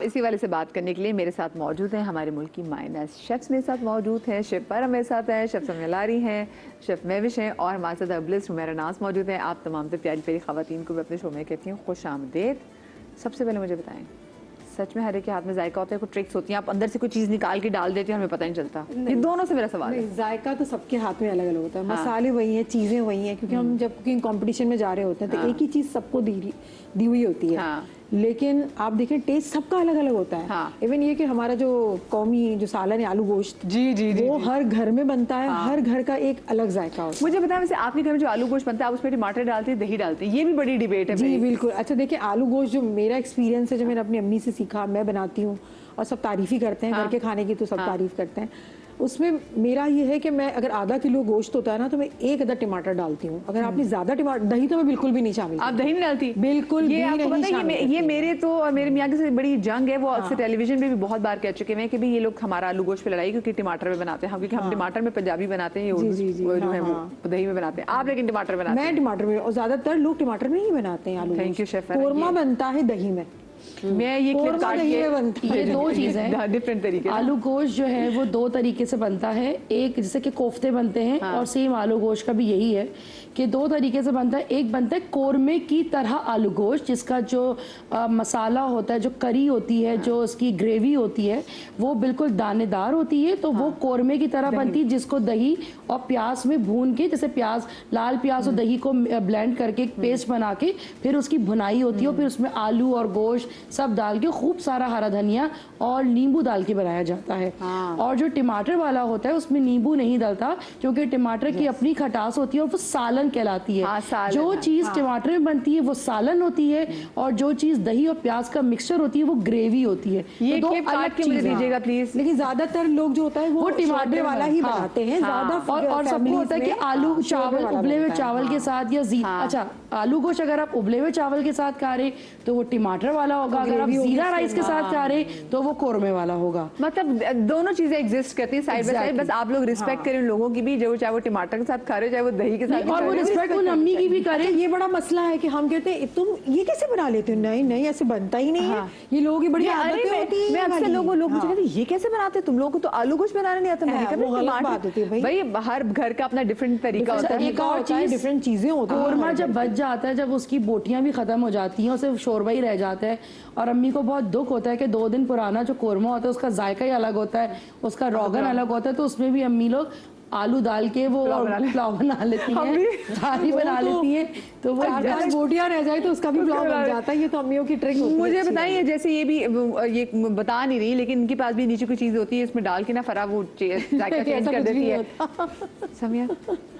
इसी वाले से बात करने के लिए मेरे साथ मौजूद हैं हमारे मुल्क की माइनस शेफ्स मेरे साथ मौजूद हैं। शेफ परम मेरे साथ हैं, शेफ समियालारी हैं, शेफ महविश हैं और हमारे साथ अब्लिस हुमैरा नाज मौजूद हैं। आप तमाम से प्यारी प्यारी ख़वातीन को भी अपने शो में कहती हूँ खुश आमदेद। सबसे पहले मुझे बताएं, सच में हर एक के हाथ में जायका होता है, कोई ट्रिक्स होती हैं, आप अंदर से कोई चीज़ निकाल के डाल देते हैं, हमें पता नहीं चलता? ये दोनों से मेरा सवाल है। जायका तो सबके हाथ में अलग अलग होता है। मसाले वही हैं, चीज़ें वही हैं, क्योंकि हम जब कुकिंग कंपटीशन में जा रहे होते हैं तो एक ही चीज़ सबको दी हुई होती है, लेकिन आप देखें टेस्ट सबका अलग अलग होता है। इवन ये कि हमारा जो कौमी जो सालन है आलू गोश्त, वो हर घर में बनता है, हर घर का एक अलग जायका होता है। मुझे बताएं, वैसे आपके घर में जो आलू गोश्त बनता है आप उसमें टमाटर डालते हैं, दही डालते हैं, ये भी बड़ी डिबेट है। जी बिल्कुल। अच्छा देखिए, आलू गोश्त जो मेरा एक्सपीरियंस है, जो मैंने अपनी अम्मी से सीखा, मैं बनाती हूँ और सब तारीफ ही करते हैं, घर के खाने की तो सब तारीफ करते हैं। उसमें मेरा ये है कि मैं अगर आधा किलो गोश्त होता है ना, तो मैं एक आधा टमाटर डालती हूँ। अगर आपने ज्यादा टमाटर, दही तो मैं बिल्कुल भी नहीं शामिल। आप दही नहीं डालती? बिल्कुल भी नहीं। ये मेरे तो मेरे मियाँ की बड़ी जंग है, वो अक्सर टेलीविजन पे भी बहुत बार कह चुके हैं कि भाई ये लोग हमारा आलू गोश्त पे लड़ाई क्योंकि टमाटर में बनाते हैं। क्योंकि हम टमाटर में पंजाबी बनाते हैं, जो है वो दही में बनाते हैं। आप लेकिन टमाटर बनाते हैं? मैं टमाटर में, और ज्यादातर लोग टमाटर में ही बनाते हैं आलू। Thank you chef. कोरमा बनता है दही में। मैं ये दो चीजें डिफरेंट तरीके। आलू गोश्त जो है वो दो तरीके से बनता है। एक जैसे कि कोफ्ते बनते हैं, और सेम आलू गोश्त का भी यही है कि दो तरीके से बनता है। एक बनता है कोरमे की तरह आलू गोश्त, जिसका जो मसाला होता है, जो करी होती है, जो उसकी ग्रेवी होती है, वो बिल्कुल दानेदार होती है, तो वो कोरमे की तरह बनती है, जिसको दही और प्याज में भून के, जैसे प्याज, लाल प्याज और दही को ब्लेंड करके एक पेस्ट बना के फिर उसकी भुनाई होती है, और फिर उसमें आलू और गोश्त सब डाल के खूब सारा हरा धनिया और नींबू डाल के बनाया जाता है। और जो टमाटर वाला होता है उसमें नींबू नहीं डलता, क्योंकि टमाटर की अपनी खटास होती है और वो सालन कहलाती है। जो चीज टमाटर में बनती है वो सालन होती है, और जो चीज दही और प्याज का मिक्सचर होती है वो ग्रेवी होती है। ये दो अलग चीजें दीजिएगा प्लीज। लेकिन ज्यादातर लोग जो होता है वो टमाटर वाला ही बनाते हैं ज्यादा। और सबको होता है कि आलू चावल, उबले हुए चावल के साथ, या अच्छा आलू गोश्त अगर आप उबले हुए चावल के साथ खा रहे तो वो टमाटर वाला होगा, अगर आप जीरा राइस के साथ खा रहे तो वो कोरमे वाला होगा। मतलब दोनों चीजें एग्जिस्ट करती हैं साइड बाय साइड, बस आप लोग रिस्पेक्ट करें उन लोगों की भी, जो चाहे वो टमाटर के साथ खा रहे हो चाहे वो दही के साथ, और वो रिस्पेक्ट उन अम्मी की भी करें। ये बड़ा मसला है कि हम कहते हैं तुम ये कैसे बना लेते हो? नहीं नहीं, ऐसे बनता ही नहीं है। ये लोगों की बड़ी आदतें होती हैं। मैं अक्सर लोग मुझे कहते हैं ये कैसे बनाते, तुम लोगों को तो आलू गोश्त बनाना नहीं आता। भाई हर घर का अपना डिफरेंट तरीका होता है, एक और चीज डिफरेंट चीजें होती हैं। कोरमा जब बच जाता है, जब उसकी बोटियां भी खत्म हो जाती हैं और सिर्फ शोरबा ही रह जाता है, और अम्मी को बहुत दुख होता है कि 2 दिन पुराना जो कोरमा होता है उसका जायका ही अलग होता है, उसका रोगन अलग होता है, तो उसमें भी अम्मी लोग आलू डाल के वो पुलाव बना लेती हैं, थाली बना लेती हैं, तो वो बोटियां रह जाए तो उसका भी पुलाव बन जाता है। ये तो अम्मियों की ट्रिक होती है। मुझे बताइए, जैसे ये भी ये बता नहीं रही, लेकिन इनके पास भी नीचे कोई चीज होती है, इसमें डाल के ना फरा वो जायका चेंज कर देती है। समिया,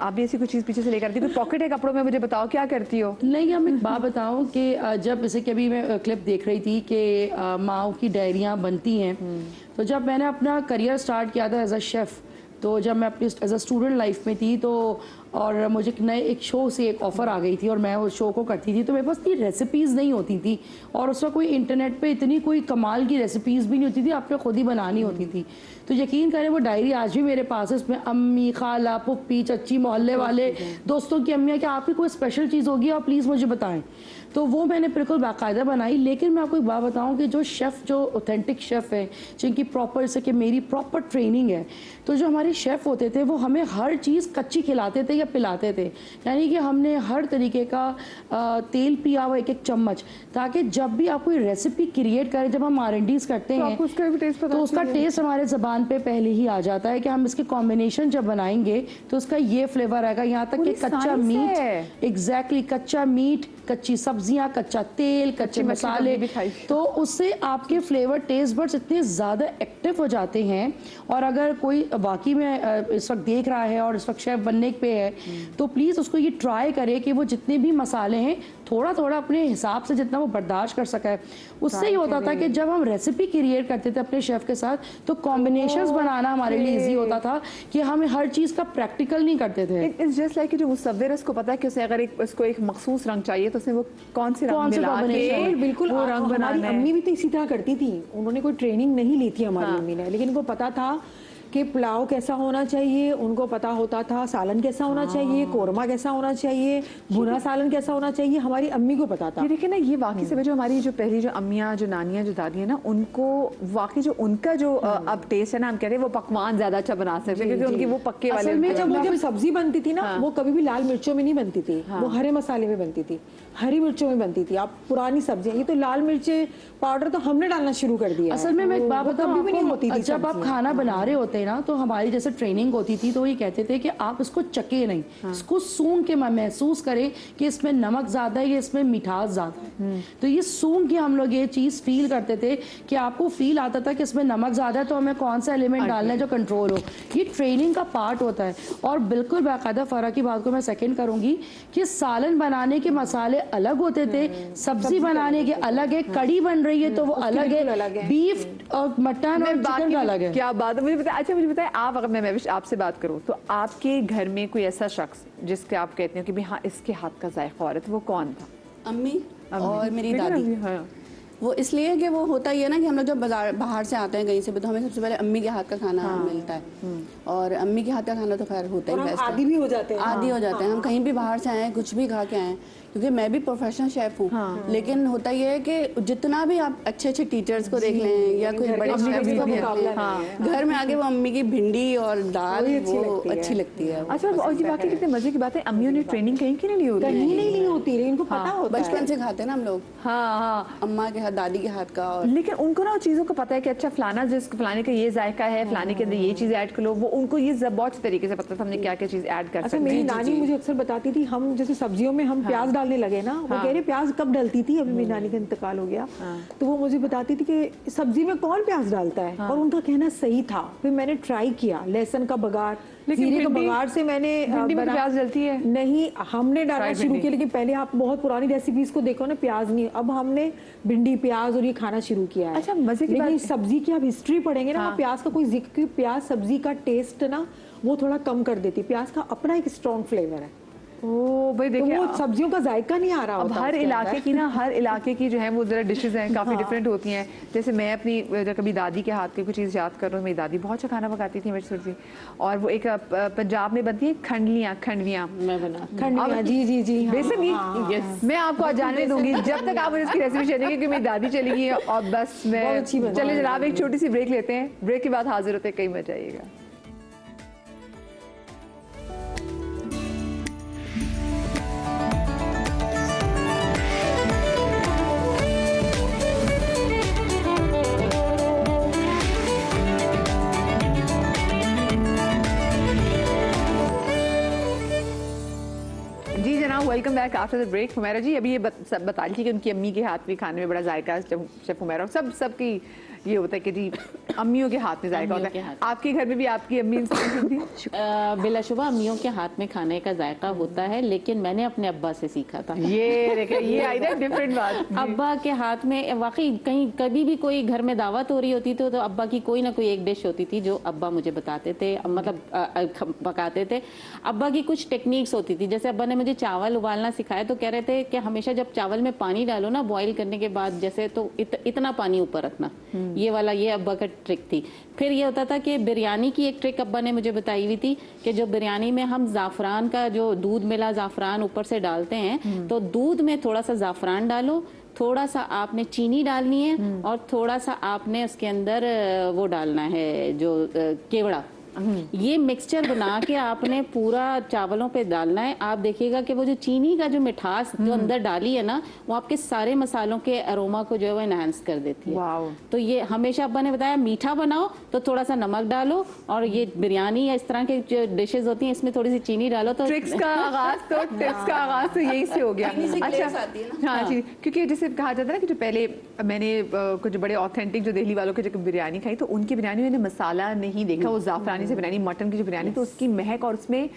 आप भी ऐसी कोई चीज पीछे से लेकर आती हो? पॉकेट है कपड़ों में, मुझे बताओ क्या करती हो? नहीं, हम एक बात बताऊं कि जब जैसे कि अभी मैं क्लिप देख रही थी कि माँ की डायरियाँ बनती हैं, तो जब मैंने अपना करियर स्टार्ट किया था एज अ शेफ़, तो जब मैं अपनी एज अ स्टूडेंट लाइफ में थी, तो और मुझे नए एक शो से एक ऑफ़र आ गई थी और मैं उस शो को करती थी, तो मेरे पास इतनी रेसिपीज़ नहीं होती थी, और उसका कोई इंटरनेट पे इतनी कोई कमाल की रेसिपीज़ भी नहीं होती थी, आपने खुद ही बनानी होती थी। तो यकीन करें वो डायरी आज भी मेरे पास है, उसमें अम्मी, खाला, पुप्पी, चच्ची, मोहल्ले वाले दोस्तों की अम्मियाँ, कि आपकी कोई स्पेशल चीज़ होगी आप प्लीज़ मुझे बताएं। तो वो मैंने बिल्कुल बाकायदा बनाई। लेकिन मैं आपको एक बात बताऊं कि जो शेफ़, जो ऑथेंटिक शेफ़ है, जिनकी प्रॉपर, जैसे कि मेरी प्रॉपर ट्रेनिंग है, तो जो हमारे शेफ़ होते थे वो हमें हर चीज़ कच्ची खिलाते थे या पिलाते थे, यानी कि हमने हर तरीके का तेल पिया हुआ एक चम्मच, ताकि जब भी आप कोई रेसिपी क्रिएट करें, जब हम R&Ds करते हैं तो उसका टेस्ट हमारे ज़बान पे पहले ही आ जाता है कि हम इसके कॉम्बिनेशन जब बनाएंगे तो उसका ये फ्लेवर आएगा। यहाँ तक कि कच्चा मीट, एग्जैक्टली कच्चा मीट, कच्ची सब्जियां, कच्चा तेल, कच्चे मसाले, तो उससे आपके फ्लेवर टेस्ट बड्स इतने ज़्यादा एक्टिव हो जाते हैं। और अगर कोई वाकई में इस वक्त देख रहा है और इस वक्त शेफ़ बनने पे है, तो प्लीज़ उसको ये ट्राई करे कि वो जितने भी मसाले हैं थोड़ा थोड़ा अपने हिसाब से जितना वो बर्दाश्त कर सका है। उससे ही होता था कि जब हम रेसिपी क्रिएट करते थे अपने शेफ़ के साथ, तो कॉम्बिनेशंस बनाना हमारे लिए ईजी होता था कि हमें हर चीज़ का प्रैक्टिकल नहीं करते थे। इट्स जस्ट लाइक जो मुसव्विर है उसको पता है कि उसे अगर उसको एक मखसूस रंग चाहिए तो उसमें वो कौन से रंग मिला के बिल्कुल वो रंग बनाना है। अम्मी भी तो इसी तरह करती थी, उन्होंने कोई ट्रेनिंग नहीं ली थी हमारी अम्मी ने, लेकिन उनको पता था कि पुलाव कैसा होना चाहिए, उनको पता होता था सालन कैसा होना चाहिए, कोरमा कैसा होना चाहिए, भुना सालन कैसा होना चाहिए, हमारी अम्मी को पता था। ये देखिए ना, ये वाकई से जो हमारी जो पहली जो अम्मियाँ, जो नानियाँ, जो दादी है ना, उनको वाकई जो उनका जो अब टेस्ट है ना, हम कहते हैं वो पकवान ज्यादा अच्छा बना सकते हैं क्योंकि उनकी वो पक्के वाले। असल में जब सब्जी बनती थी ना, वो कभी भी लाल मिर्चों में नहीं बनती थी, वो हरे मसाले में बनती थी, हरी मिर्चों में बनती थी। आप पुरानी सब्जियां, ये तो लाल मिर्चे पाउडर तो हमने डालना शुरू कर दिया। असल में मैं एक बात बताऊं कभी भी नहीं होती थी। जब आप खाना बना रहे होते हैं ना, तो हमारी जैसे ट्रेनिंग होती थी तो ये कहते थे कि आप इसको चके नहीं, इसको सूंघ के महसूस करें कि इसमें नमक ज्यादा है या इसमें मिठास ज्यादा है। तो ये सूंघ के हम लोग ये चीज फील करते थे कि आपको फील आता था कि इसमें नमक ज्यादा है तो हमें कौन सा एलिमेंट डालना है जो कंट्रोल हो। ये ट्रेनिंग का पार्ट होता है। और बिल्कुल बाकायदा फरा की बात को मैं सेकंड करूंगी कि सालन बनाने के मसाले अलग होते थे, सब्जी बनाने के अलग है, कड़ी बन रही है तो वो अलग है, बीफ और मटन और चिकन का अलग है। क्या बात है, मुझे बताया। अच्छा मुझे बताया, आप अगर मैं आपसे बात करूं तो आपके घर में कोई ऐसा शख्स जिसके आप कहते हो कि भाई हाँ इसके हाथ का जायका और है, तो वो कौन था? अम्मी और मेरी दादी। वो इसलिए कि वो होता ही है ना कि हम लोग जब बाहर से आते हैं कहीं से भी, तो हमें सबसे पहले अम्मी के हाथ का खाना मिलता है। और अम्मी के हाथ का खाना तो खैर होता ही बेस्ट है। आदी भी हो जाते हैं, आदी हो जाते हैं। हम कहीं भी बाहर से आए, कुछ भी खा के आए, क्योंकि मैं भी प्रोफेशनल शेफ हूँ। लेकिन होता ये है कि जितना भी आप अच्छे अच्छे टीचर्स को देख लें या कोई बड़े शेफ को देख लें, घर में आके वो अम्मी की भिंडी और दाल वो अच्छी लगती है। अच्छा, और ये बाकी कितने मजे की बात है, अम्मियों ने ट्रेनिंग कहीं की नहीं होती, कहीं नहीं ली होती, इनको पता होता है। बचपन से खाते हैं ना हम लोग। हाँ, अम्मा के हाथ, दादी के हाथ का। और लेकिन उनको ना चीजों को पता है कि अच्छा फलाने का ये जायका है, फलाने के अंदर ये चीज ऐड कर लो, वो उनको ये बहुत अच्छे तरीके से पता था हमने क्या क्या चीज ऐड कर सकते हैं। मेरी नानी मुझे अक्सर बताती थी, हम जैसे सब्जियों में हम प्याज डालने लगे ना, वो कह रहे प्याज कब डलती थी, अभी मेरी नानी का इंतकाल हो गया, तो वो मुझे बताती थी कि सब्जी में कौन प्याज डालता है, और उनका कहना सही था। फिर मैंने ट्राई किया, लहसुन का बघार, जीरे का बघार से मैंने प्याज डलती है नहीं, हमने डालना शुरू किया। लेकिन पहले आप बहुत पुरानी रेसिपीज को देखो ना, प्याज नहीं, अब हमने भिंडी प्याज और ये खाना शुरू किया है। अच्छा, मजे की लेकिन सब्जी की आप हिस्ट्री पढ़ेंगे ना, प्याज का कोई जिक्र, प्याज सब्जी का टेस्ट ना वो थोड़ा कम कर देती। प्याज का अपना एक स्ट्रॉन्ग फ्लेवर है। ओ भाई देखिए, तो वो सब्जियों का जायका नहीं आ रहा अब होता। हर इलाके की ना, हर इलाके की जो है वो जरा डिशेज हैं, काफ़ी डिफरेंट होती हैं। जैसे मैं अपनी कभी दादी के हाथ की कुछ चीज़ याद कर रहा हूँ, मेरी दादी बहुत अच्छा खाना पकाती थी मिर्च सी, और वो एक पंजाब में बनती है खंडवियाँ मैं बना खंडवियाँ, जी बेसन की। मैं आपको आज जानने दूंगी जब तक आप मुझे इसकी रेसिपी शेयर करेंगे, क्योंकि मेरी दादी चली गई है और बस मैं चले जनाब एक छोटी सी ब्रेक लेते हैं, ब्रेक के बाद हाजिर होते हैं, कहीं मत जाइएगा। Welcome back after the break. Humaira ji अभी ये बता रही थी कि उनकी अम्मी के हाथ में खाने में बड़ा जायका है। शेफ हुमैरा सबकी ये होता है कि जी अम्मियों के हाथ में जायका होता है। आपके घर में भी आपकी अम्मी इंस्पिरेशन थी? बिलाशुबा अम्मियों के हाथ में खाने का जायका होता है, लेकिन मैंने अपने अब्बा से सीखा था। ये आई ना डिफरेंट बात। अब्बा के हाथ में वाकई कहीं कभी भी कोई घर में दावत हो रही होती थी तो अब्बा की कोई ना कोई एक डिश होती थी जो अब्बा मुझे बताते थे, मतलब पकाते थे। अब्बा की कुछ टेक्निक्स होती थी, जैसे अब्बा ने मुझे चावल उबालना सिखाया तो कह रहे थे कि हमेशा जब चावल में पानी डालो ना बॉईल करने के बाद, जैसे तो इतना पानी ऊपर रखना, ये अब्बा का ट्रिक थी। फिर ये होता था कि बिरयानी की एक ट्रिक अब्बा ने मुझे बताई हुई थी कि जो बिरयानी में हम जाफरान का जो दूध मिला जाफरान ऊपर से डालते हैं, तो दूध में थोड़ा सा जाफरान डालो, थोड़ा सा आपने चीनी डालनी है और थोड़ा सा आपने उसके अंदर वो डालना है जो केवड़ा। ये मिक्सचर बना के आपने पूरा चावलों पे डालना है। आप देखिएगा कि वो जो चीनी का जो मिठास जो अंदर डाली है ना, वो आपके सारे मसालों के अरोमा को जो है वो एनहांस कर देती है। तो ये हमेशा अब्बा ने बताया मीठा बनाओ तो थोड़ा सा नमक डालो, और ये बिरयानी या इस तरह के जो डिशेज होती हैं इसमें थोड़ी सी चीनी डालो तो ट्रिक्स का आगाज तो यही से हो गया। अच्छा हाँ जी, क्योंकि जैसे कहा जाता है ना कि जो पहले मैंने कुछ बड़े ऑथेंटिक जो दिल्ली वालों की जो बिरयानी खाई, तो उनकी बिरयानी मैंने मसाला नहीं देखा, वो जाफरानी से बिरयानी, मटन की जो बिरयानी, तो उसकी महक और उसमें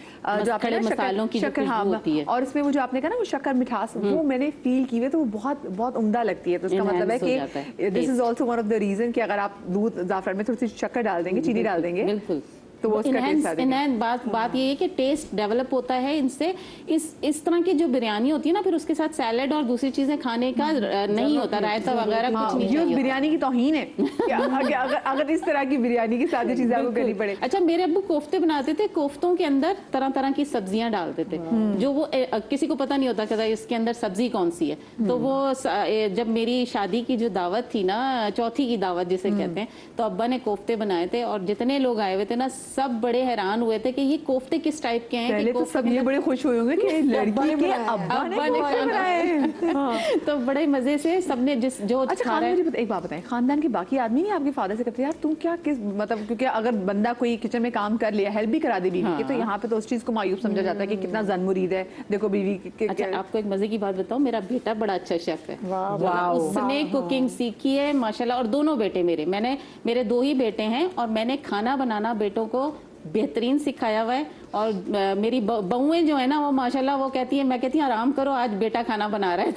जो आपने मसालों की शक्कर होती है, और उसमें वो जो आपने कहा ना वो शक्कर मिठास, वो मैंने फील की है, तो वो बहुत बहुत उम्दा लगती है। तो उसका मतलब है कि this is also one of the reason कि अगर आप दूध जाफरान में थोड़ी सी शक्कर डाल देंगे, चीनी डाल देंगे, बिल्कुल तो वो उसका टेस्ट आ जाएगा। बात ये है कि टेस्ट डेवलप होता है इनसे। इस तरह की जो बिरयानी होती है ना, फिर उसके साथ सैलेड और दूसरी चीजें खाने का नहीं होता, रायता वगैरह कुछ नहीं ये चाहिए। बिरयानी की तौहीन है कि अगर इस तरह की बिरयानी की सारी चीजें आपको करनी पड़े। अच्छा, मेरे अब्बू कोफ्ते बनाते थे, कोफ्तों के अंदर तरह तरह की सब्जियां डालते थे, जो वो किसी को पता नहीं होता कि इसके अंदर सब्जी कौन सी है। तो वो जब मेरी शादी की जो दावत थी ना, चौथी की दावत जिसे कहते हैं, तो अब्बा ने कोफ्ते बनाए थे और जितने लोग आए हुए थे ना, सब बड़े हैरान हुए थे कि ये कोफ्ते किस टाइप के हैं। पहले तो सब ये बड़े खुश हुए होंगे कि लड़की के अब्बा ने कोफ्ते बनाए। तो बड़े मजे से सबने जो अच्छा, खा रहे हैं। मुझे एक बात बताएं, खानदान के बाकी आदमी नहीं आपके फादर से कहते यार तुम क्या किस मतलब, क्योंकि अगर बंदा कोई किचन में काम कर लिया, हेल्प भी करा दे बीवी की, तो यहाँ पे तो उस चीज को मायूब समझा जाता है कि कितना जन मुरीद है, देखो बीवी के। अच्छा, आपको एक मजे की बात बताऊं, मेरा बेटा बड़ा अच्छा शेफ है। उसने कुकिंग सीखी है माशाल्लाह, और दोनों बेटे मेरे 2 ही बेटे हैं, और मैंने खाना बनाना बेटों को बेहतरीन सिखाया हुआ है। और मेरी बहुएं जो है ना, वो माशाल्लाह वो कहती है, मैं कहती हूँ आराम करो, आज बेटा खाना बना रहा है।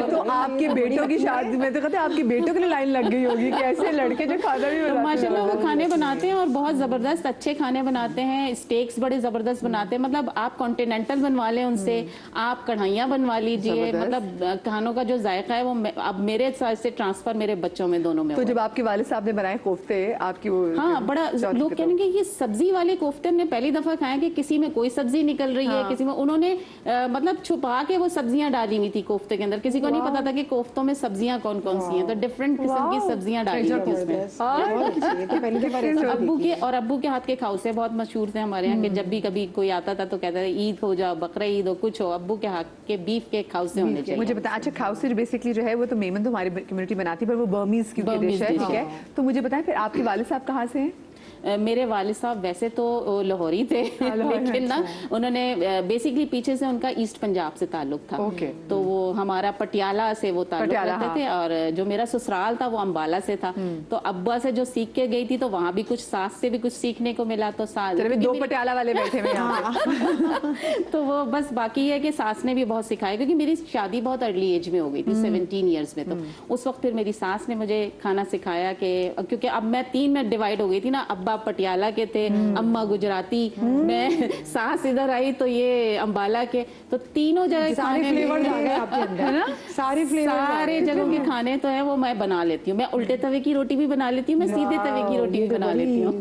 तो आपके बेटों की शादी में तो कहते आपके बेटों के लिए लाइन लग गई होगी कि ऐसे लड़के जो खाना भी बनाते हैं। माशाल्लाह वो खाने बनाते हैं और बहुत जबरदस्त अच्छे खाने बनाते हैं। स्टेक्स बड़े जबरदस्त बनाते हैं, मतलब आप कॉन्टिनेंटल बनवा लें उनसे, आप कढ़ाइयाँ बनवा लीजिए, मतलब खानों का जो जायका है वो अब मेरे साथ से ट्रांसफर मेरे बच्चों में दोनों में। तो जब आपके वालिद साहब ने बनाए कोफ्ते आपकी वो, हाँ, बड़ा लोग कहेंगे ये सब्जी वाले कोफ्ते हमने पहली दफा खाए कि किसी में कोई सब्जी निकल रही है, किसी में उन्होंने मतलब छुपा के वो सब्जियां डाली हुई थी कोफ्ते के अंदर। किसी को नहीं पता था कि कोफ्तों में सब्जियां कौन कौन सी हैं, तो डिफरेंट किस्म की सब्जियां डाली हुई थी उसमें। अब्बू के हाथ के खाउसे बहुत मशहूर थे हमारे यहाँ के। जब भी कभी कोई आता था तो कहता था ईद हो जाओ, बकरा ईद हो, कुछ हो, अब्बू के हाथ के बीफ के खाउसे होने चाहिए। मुझे बताएं, अच्छा खाउसे बेसिकली जो है वो तो मेमन तो हमारी कम्युनिटी बनाती है, पर वो बर्मीज की डिश है, ठीक है। तो मुझे बताएं फिर आपके वालिद साहब कहाँ से हैं? मेरे वालिद साहब वैसे तो लाहौरी थे, लेकिन ना उन्होंने बेसिकली पीछे से उनका ईस्ट पंजाब से ताल्लुक था। तो वो हमारा पटियाला से वो ताल्लुक रखते थे, और जो मेरा ससुराल था वो अम्बाला से था। तो अब्बा से जो सीख के गई थी, तो वहाँ भी कुछ सास से भी कुछ सीखने को मिला। तो सास 2 पटियाला वाले बैठे हुए हैं। तो वो बस बाकी है कि सास ने भी बहुत सिखाया, क्योंकि मेरी शादी बहुत अर्ली एज में हो गई थी, 17 ईयर्स में। तो उस वक्त फिर मेरी सास ने मुझे खाना सिखाया कि, क्योंकि अब मैं 3 में डिवाइड हो गई थी ना, अब्बा पटियाला के थे, अम्मा गुजराती, मैं सास इधर आई तो ये अम्बाला के, तो तीनों जगह खाने है ना, सारे जगह के खाने तो है वो मैं बना लेती हूँ। मैं उल्टे तवे की रोटी भी बना लेती हूँ, मैं सीधे तवे की रोटी भी बना लेती हूँ।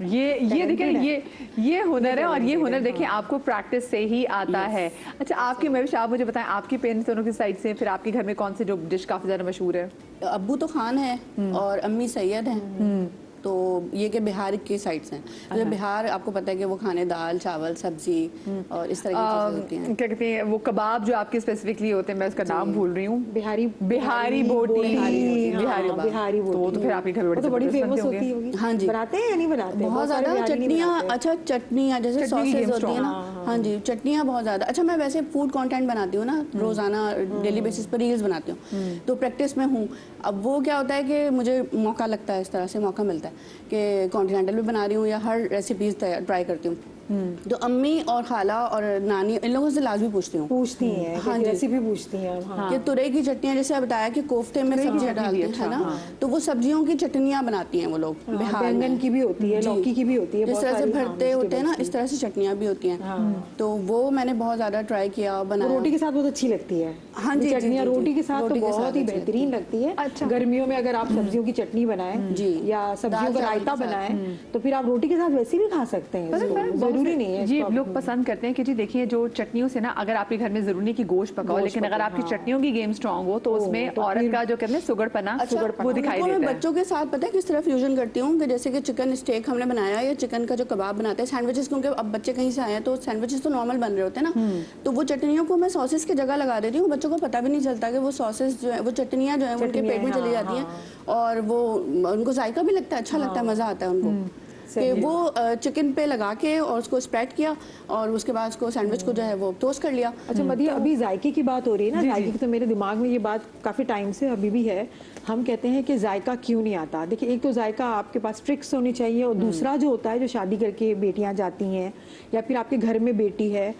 ये देखिए, ये हुनर है, और ये हुनर देखिए आपको प्रैक्टिस से ही आता है। अच्छा, आपकी महेश, आप मुझे बताएं, आपके पेरेंट्स दोनों की साइड से फिर आपके घर में कौन से जो डिश काफी ज्यादा मशहूर है? अब्बू तो खान है और अम्मी सैयद हैं। तो ये के बिहार की साइड से हैं। तो बिहार आपको पता है कि वो खाने दाल चावल सब्जी और इस तरह की चीजें होती हैं। क्या कहते हैं वो कबाब जो आपके स्पेसिफिकली होते हैं, मैं उसका नाम भूल रही हूँ, बिहारी बोटी, बिहारी बोटी। तो फिर आपके घर तो बड़ी फेमस होती होगी। हाँ जी, बनाते हैं या नहीं बनाते? बहुत ज्यादा चटनियाँ। अच्छा, चटनियाँ जैसे सॉसेज होती है ना, हाँ जी, चटनियाँ बहुत ज्यादा। अच्छा, मैं वैसे फूड कंटेंट बनाती हूँ ना, रोजाना डेली बेसिस पर रील्स बनाती हूँ, तो प्रैक्टिस में हूँ। अब वो क्या होता है कि मुझे मौका लगता है, इस तरह से मौका मिलता है कि कॉन्टिनेंटल भी बना रही हूँ या हर रेसिपीज ट्राई करती हूँ। तो अम्मी और खाला और नानी इन लोगों से लाजमी पूछती हैं, हाँ, रेसिपी पूछती हैं, हाँ। कि तुरई की चटनियाँ, जैसे बताया कि कोफ्ते में सब्जियाँ डालते हैं ना, तो वो सब्जियों की चटनियाँ बनाती हैं वो लोग। बिहार बैंगन की भी होती है, लौकी की भी होती है, जिस तरह से भरते होते हैं ना, इस तरह से चटनियाँ भी होती हैं। तो वो मैंने बहुत ज्यादा ट्राई किया, बनाया। रोटी के साथ बहुत अच्छी लगती है। हाँ जी, चटनियाँ रोटी के साथ तो बहुत ही बेहतरीन लगती है। अच्छा, गर्मियों में अगर आप सब्जियों की चटनी बनाएं जी, या सब्जियों का रायता बनाएं, तो फिर आप रोटी के साथ वैसे भी खा सकते हैं, जरूरी नहीं है। जी, लोग पसंद करते हैं कि जी देखिए, जो चटनियों से ना, अगर आपके घर में जरूरी नहीं कि गोश्त पकाओ, लेकिन अगर आपकी चटनियों की गेम स्ट्रांग हो तो उसमें औरत का जो कहते हैं सुगड़पना वो दिखाई देता है। मैं बच्चों के साथ पता है किस तरह फ्यूजन करती हूँ, कि जैसे कि चिकन स्टेक हमने बनाया या चिकन का जो कबाब बनाते हैं, सैंडविचेस, क्योंकि अब बच्चे कहीं से आए हैं तो सैंडविचेस तो नॉर्मल बन रहे होते हैं ना, तो वो चटनियों को मैं सॉसेस की जगह लगा देती हूँ। बच्चों को पता भी नहीं चलता कि वो सॉसेस जो है, वो चटनियाँ जो है उनके पेट में चली जाती हैं, और वो उनको जायका भी लगता है, अच्छा लगता है, मजा आता है उनको। कि वो चिकन पे लगा के और उसको स्प्रेड किया, और उसके बाद उसको सैंडविच को जो है वो टोस्ट कर लिया। अच्छा मदिया, अभी जायके की बात हो रही है ना, जायके की तो मेरे दिमाग में ये बात काफ़ी टाइम से अभी भी है। हम कहते हैं कि जायका क्यों नहीं आता। देखिए, एक तो जायका आपके पास ट्रिक्स होनी चाहिए, और दूसरा जो होता है, जो शादी करके बेटियाँ जाती हैं या फिर आपके घर में बेटी है,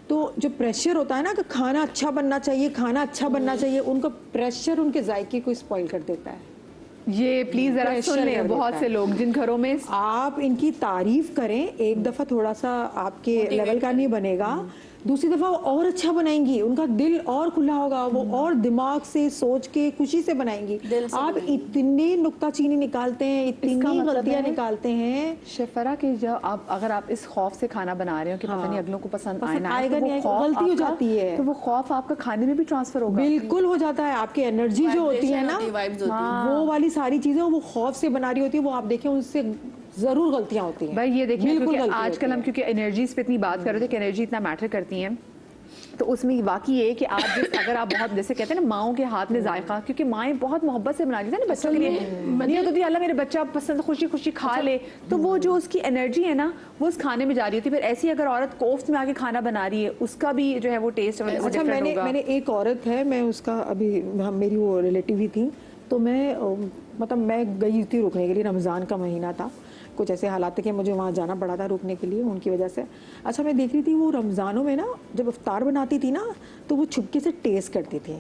तो जो प्रेशर होता है ना कि खाना अच्छा बनना चाहिए, खाना अच्छा बनना चाहिए, उनका प्रेशर उनके जायके को स्पॉइल कर देता है। ये प्लीज जरा Pressure सुन कर लें, देता बहुत है। से लोग जिन घरों में आप इनकी तारीफ करें, एक दफा थोड़ा सा आपके लेवल का नहीं बनेगा, दूसरी दफा और अच्छा बनाएंगी, उनका दिल और खुला होगा, वो और दिमाग से सोच के खुशी से बनाएंगी। आप इतनी नुक्ताचीनी निकालते हैं, इतनी मतलब गलतियां है- निकालते हैं। शेफरा के जब आप अगर आप इस खौफ से खाना बना रहे हो कि पता नहीं अगलों को पसंद आए ना आए, आएगा तो वो नहीं आएगा, खौफ गलती हो आपका- जाती है। तो वो खौफ आपका खाने में भी ट्रांसफर होगा। बिल्कुल हो जाता है, आपकी एनर्जी जो होती है ना, वाइब्स होती हैं। वो वाली सारी चीजें वो खौफ से बना रही होती है, वो आप देखें उनसे जरूर गलतियां होती हैं। भाई ये देखिए, बिल्कुल क्योंकि गलती आजकल होती हम है। क्योंकि एनर्जीज पे इतनी बात कर रहे थे कि एनर्जी इतना मैटर करती है, तो उसमें वाकई ये कि आप अगर आप बहुत जैसे कहते हैं ना माओं के हाथ में जायका, क्योंकि माएँ बहुत मोहब्बत से बनाती है ना बच्चों के लिए, नहीं तो अल्लाह मेरे बच्चा पसंद खुशी खुशी खा ले, तो वो जो उसकी एनर्जी है ना वो उस खाने में जा रही होती है। फिर ऐसी अगर औरत कोफ्त में आके खाना बना रही है, उसका भी जो है वो टेस्ट अच्छा, मैंने एक औरत है, मैं उसका अभी मेरी वो रिलेटिव ही थी, तो मैं गई थी रुकने के लिए, रमज़ान का महीना था, कुछ ऐसे हालात थे कि मुझे वहाँ जाना पड़ा था रुकने के लिए उनकी वजह से। अच्छा, मैं देख रही थी वो रमज़ानों में ना जब इफ्तार बनाती थी ना, तो वो छुपके से टेस्ट करती थी।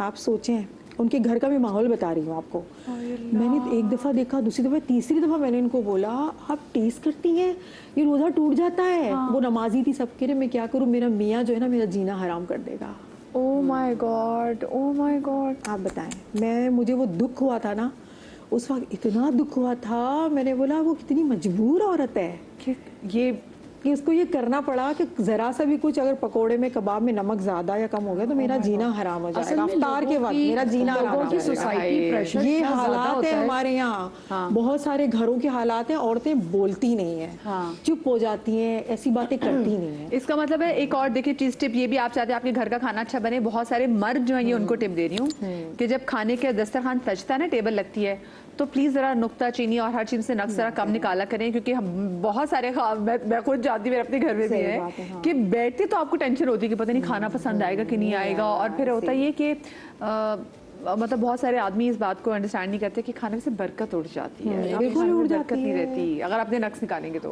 आप सोचें, उनके घर का भी माहौल बता रही हूँ आपको। मैंने एक दफ़ा देखा, दूसरी दफ़ा, तीसरी दफ़ा मैंने इनको बोला आप टेस्ट करती हैं, ये रोज़ा टूट जाता है। वो नमाजी थी, सब कह रहे मैं क्या करूँ, मेरा मियाँ जो है ना मेरा जीना हराम कर देगा। Oh my God, oh my God. आप बताएं, मुझे वो दुख हुआ था ना, उस वक्त इतना दुख हुआ था, मैंने बोला वो कितनी मजबूर औरत है कि उसको ये करना पड़ा कि जरा सा भी कुछ अगर पकोड़े में कबाब में नमक ज्यादा या कम हो गया तो मेरा जीना हराम हो जाएगा। अफ्तार के वक्त मेरा जीना हराम हो जाएगा। सोसाइटी प्रेशर ये हालात है हमारे यहाँ। बहुत सारे घरों के हालात हैं, औरतें बोलती नहीं है, चुप हो जाती हैं, ऐसी बातें करती नहीं है। इसका मतलब है एक और देखिए चीज टिप ये भी आप चाहते हैं आपके घर का खाना अच्छा बने। बहुत सारे मर्द जो है ये उनको टिप दे रही हूँ कि जब खाने के दस्तरखान सजता है ना, टेबल लगती है, तो प्लीज जरा नुक्ता चीनी और हर चीज से नक्स जरा कम निकाला करें, क्योंकि हम बहुत सारे मैं खुद जाती हूँ, मेरे अपने घर में भी है कि बैठते तो आपको टेंशन होती है कि पता नहीं खाना पसंद आएगा कि नहीं आएगा, और फिर होता ये कि मतलब बहुत सारे आदमी इस बात को अंडरस्टैंड नहीं करते कि खाने से बरकत उड़ जाती है, बिल्कुल उड़ जाती बरकत नहीं है। रहती अगर आपने नक्स निकालेंगे तो।